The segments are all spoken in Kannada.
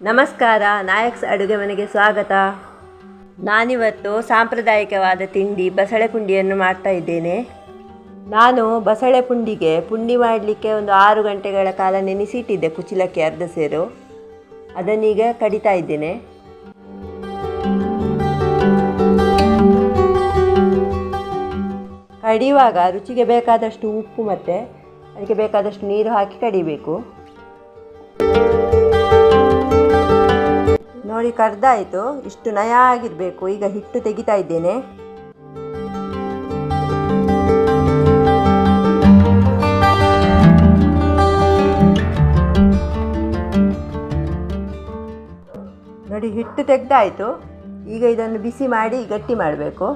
ನಮಸ್ಕಾರ, ನಾಯಕ್ಸ್ ಅಡುಗೆ ಮನೆಗೆ ಸ್ವಾಗತ. ನಾನಿವತ್ತು ಸಾಂಪ್ರದಾಯಿಕವಾದ ತಿಂಡಿ ಬಸಳೆ ಪುಂಡಿಯನ್ನು ಮಾಡ್ತಾ ಇದ್ದೇನೆ. ನಾನು ಬಸಳೆ ಪುಂಡಿಗೆ ಪುಂಡಿ ಮಾಡಲಿಕ್ಕೆ ಒಂದು 6 ಗಂಟೆಗಳ ಕಾಲ ನೆನೆಸಿಟ್ಟಿದ್ದೆ ಕುಚ್ಚಲಕ್ಕಿ ಅರ್ಧ ಸೇರು. ಅದನ್ನೀಗ ಕಡಿತಾ ಇದ್ದೇನೆ. ಕಡಿಯುವಾಗ ರುಚಿಗೆ ಬೇಕಾದಷ್ಟು ಉಪ್ಪು ಮತ್ತು ಅದಕ್ಕೆ ಬೇಕಾದಷ್ಟು ನೀರು ಹಾಕಿ ಕಡಿಬೇಕು. ನೋಡಿ, ಕರ್ದಾಯಿತು. ಇಷ್ಟು ನಯ ಆಗಿರಬೇಕು. ಈಗ ಹಿಟ್ಟು ತೆಗಿತಾ ಇದ್ದೇನೆ. ನೋಡಿ, ಹಿಟ್ಟು ತೆಗೆದಾಯಿತು. ಈಗ ಇದನ್ನು ಬಿಸಿ ಮಾಡಿ ಗಟ್ಟಿ ಮಾಡಬೇಕು.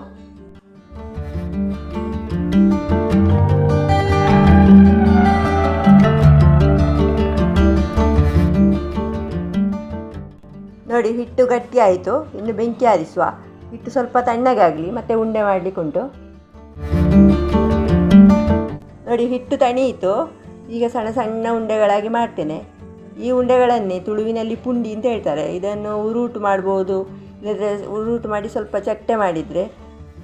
ನೋಡಿ, ಹಿಟ್ಟು ಗಟ್ಟಿ ಆಯಿತು. ಇನ್ನು ಬೆಂಕಿ ಆರಿಸುವ. ಹಿಟ್ಟು ಸ್ವಲ್ಪ ತಣ್ಣಗಾಗಲಿ, ಮತ್ತೆ ಉಂಡೆ ಮಾಡಲಿಕ್ಕೆ ಉಂಟು. ನೋಡಿ, ಹಿಟ್ಟು ತಣಿಯಿತು. ಈಗ ಸಣ್ಣ ಸಣ್ಣ ಉಂಡೆಗಳಾಗಿ ಮಾಡ್ತೇನೆ. ಈ ಉಂಡೆಗಳನ್ನೇ ತುಳುವಿನಲ್ಲಿ ಪುಂಡಿ ಅಂತ ಹೇಳ್ತಾರೆ. ಇದನ್ನು ಉರುಟು ಮಾಡ್ಬೋದು, ಇಲ್ಲದ್ರೆ ಉರುಟು ಮಾಡಿ ಸ್ವಲ್ಪ ಚಟ್ಟೆ ಮಾಡಿದರೆ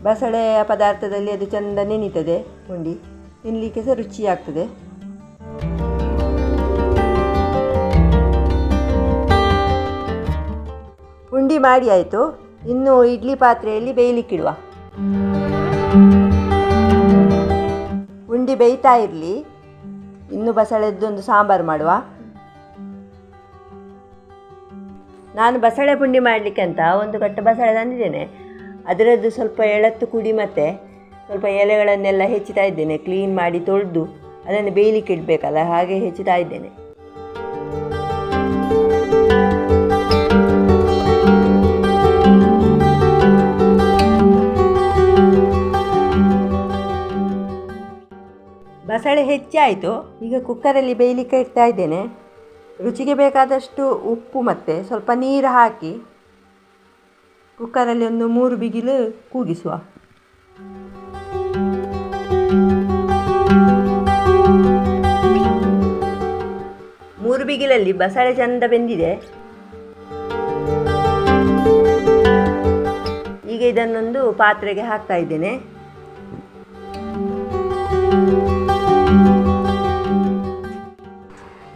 ಬಸಳೆಯ ಪದಾರ್ಥದಲ್ಲಿ ಅದು ಚೆಂದ ನೆನೀತದೆ. ಪುಂಡಿ ತಿನ್ನಲಿಕ್ಕೆ ಸಹ ರುಚಿಯಾಗ್ತದೆ. ಪುಂಡಿ ಮಾಡಿ ಆಯಿತು. ಇನ್ನು ಇಡ್ಲಿ ಪಾತ್ರೆಯಲ್ಲಿ ಬೇಯಲಿಕ್ಕಿಡುವ. ಪುಂಡಿ ಬೇಯ್ತಾ ಇರಲಿ. ಇನ್ನು ಬಸಳೆದ್ದೊಂದು ಸಾಂಬಾರು ಮಾಡುವ. ನಾನು ಬಸಳೆ ಪುಂಡಿ ಮಾಡಲಿಕ್ಕೆ ಅಂತ ಒಂದು ಕಟ್ಟು ಬಸಳೆ ತಂದಿದ್ದೇನೆ. ಅದರದ್ದು ಸ್ವಲ್ಪ ಎಳತ್ತು ಕುಡಿ ಮತ್ತು ಸ್ವಲ್ಪ ಎಲೆಗಳನ್ನೆಲ್ಲ ಹೆಚ್ಚುತ್ತಾ ಇದ್ದೇನೆ. ಕ್ಲೀನ್ ಮಾಡಿ ತೊಳೆದು ಅದನ್ನು ಬೇಯಲಿಕ್ಕೆ ಇಡಬೇಕಲ್ಲ, ಹಾಗೆ ಹೆಚ್ಚುತ್ತಾ ಇದ್ದೇನೆ. ಬಸಳೆ ಹೆಚ್ಚಾಯಿತು. ಈಗ ಕುಕ್ಕರಲ್ಲಿ ಬೇಯಲಿಕ್ಕೆ ಇಡ್ತಾ ಇದ್ದೇನೆ. ರುಚಿಗೆ ಬೇಕಾದಷ್ಟು ಉಪ್ಪು ಮತ್ತು ಸ್ವಲ್ಪ ನೀರು ಹಾಕಿ ಕುಕ್ಕರಲ್ಲಿ ಒಂದು 3 ಬಿಗಿಲು ಕೂಗಿಸುವ. ಮೂರು ಬಿಗಿಲಲ್ಲಿ ಬಸಳೆ ಚೆಂದ ಬೆಂದಿದೆ. ಈಗ ಇದನ್ನೊಂದು ಪಾತ್ರೆಗೆ ಹಾಕ್ತಾ ಇದ್ದೇನೆ.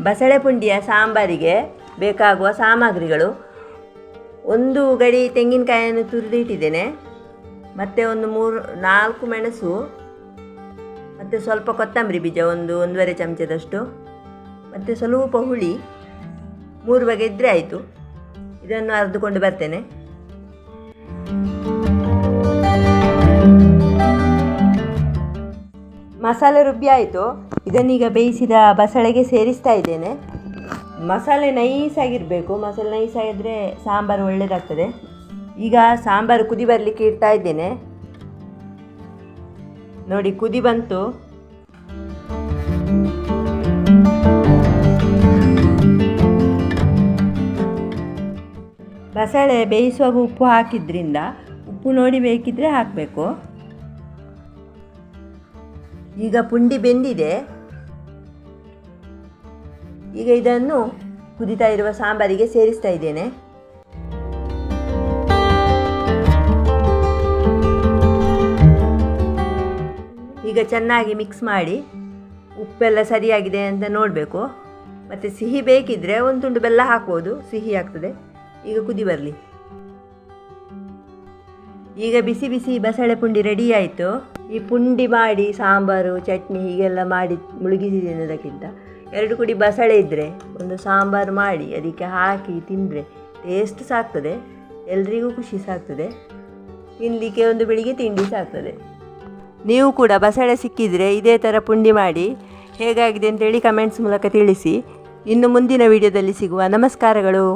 ಬಸಳೆ ಪುಂಡಿಯ ಸಾಂಬಾರಿಗೆ ಬೇಕಾಗುವ ಸಾಮಗ್ರಿಗಳು: 1 ಗಡಿ ತೆಂಗಿನಕಾಯಿಯನ್ನು ತುರಿದಿಟ್ಟಿದ್ದೇನೆ, ಮತ್ತು ಒಂದು 3-4 ಮೆಣಸು, ಮತ್ತು ಸ್ವಲ್ಪ ಕೊತ್ತಂಬರಿ ಬೀಜ 1-1.5 ಚಮಚದಷ್ಟು, ಮತ್ತು ಸ್ವಲ್ಪ ಹುಳಿ. 3 ಬಗೆ ಇದ್ದರೆ ಆಯಿತು. ಇದನ್ನು ಅರೆದುಕೊಂಡು ಬರ್ತೇನೆ. ಮಸಾಲೆ ರುಬ್ಬಿ ಆಯಿತು. ಇದನ್ನೀಗ ಬೇಯಿಸಿದ ಬಸಳೆಗೆ ಸೇರಿಸ್ತಾ ಇದ್ದೇನೆ. ಮಸಾಲೆ ನೈಸಾಗಿರಬೇಕು. ಮಸಾಲೆ ನೈಸಾಗಿದ್ದರೆ ಸಾಂಬಾರು ಒಳ್ಳೆಯದಾಗ್ತದೆ. ಈಗ ಸಾಂಬಾರು ಕುದಿ ಬರಲಿಕ್ಕೆ ಇಡ್ತಾ ಇದ್ದೇನೆ. ನೋಡಿ, ಕುದಿ ಬಂತು. ಬಸಳೆ ಬೇಯಿಸುವಾಗ ಉಪ್ಪು ಹಾಕಿದ್ರಿಂದ ಉಪ್ಪು ನೋಡಿ ಬೇಕಿದ್ರೆ ಹಾಕಬೇಕು. ಈಗ ಪುಂಡಿ ಬೆಂದಿದೆ. ಈಗ ಇದನ್ನು ಕುದಿತಾ ಇರುವ ಸಾಂಬಾರಿಗೆ ಸೇರಿಸ್ತಾ ಇದ್ದೇನೆ. ಈಗ ಚೆನ್ನಾಗಿ ಮಿಕ್ಸ್ ಮಾಡಿ ಉಪ್ಪೆಲ್ಲ ಸರಿಯಾಗಿದೆ ಅಂತ ನೋಡಬೇಕು. ಮತ್ತು ಸಿಹಿ ಬೇಕಿದ್ದರೆ 1 ತುಂಡು ಬೆಲ್ಲ ಹಾಕ್ಬೋದು, ಸಿಹಿ ಆಗ್ತದೆ. ಈಗ ಕುದಿ ಬರಲಿ. ಈಗ ಬಿಸಿ ಬಿಸಿ ಬಸಳೆ ಪುಂಡಿ ರೆಡಿ ಆಯಿತು. ಈ ಪುಂಡಿ ಮಾಡಿ ಸಾಂಬಾರು ಚಟ್ನಿ ಹೀಗೆಲ್ಲ ಮಾಡಿ ಮುಳುಗಿಸಿದ್ದಕ್ಕಿಂತ 2 ಕುಡಿ ಬಸಳೆ ಇದ್ದರೆ ಒಂದು ಸಾಂಬಾರು ಮಾಡಿ ಅದಕ್ಕೆ ಹಾಕಿ ತಿಂದರೆ ಟೇಸ್ಟ್ ಸಾಕ್ತದೆ. ಎಲ್ರಿಗೂ ಖುಷಿ ಸಾಕ್ತದೆ. ತಿನ್ನಲಿಕ್ಕೆ ಒಂದು ಬೆಳಿಗ್ಗೆ ತಿಂಡಿ ಸಾಕ್ತದೆ. ನೀವು ಕೂಡ ಬಸಳೆ ಸಿಕ್ಕಿದರೆ ಇದೇ ಥರ ಪುಂಡಿ ಮಾಡಿ ಹೇಗಾಗಿದೆ ಅಂತೇಳಿ ಕಮೆಂಟ್ಸ್ ಮೂಲಕ ತಿಳಿಸಿ. ಇನ್ನು ಮುಂದಿನ ವಿಡಿಯೋದಲ್ಲಿ ಸಿಗುವ. ನಮಸ್ಕಾರಗಳು.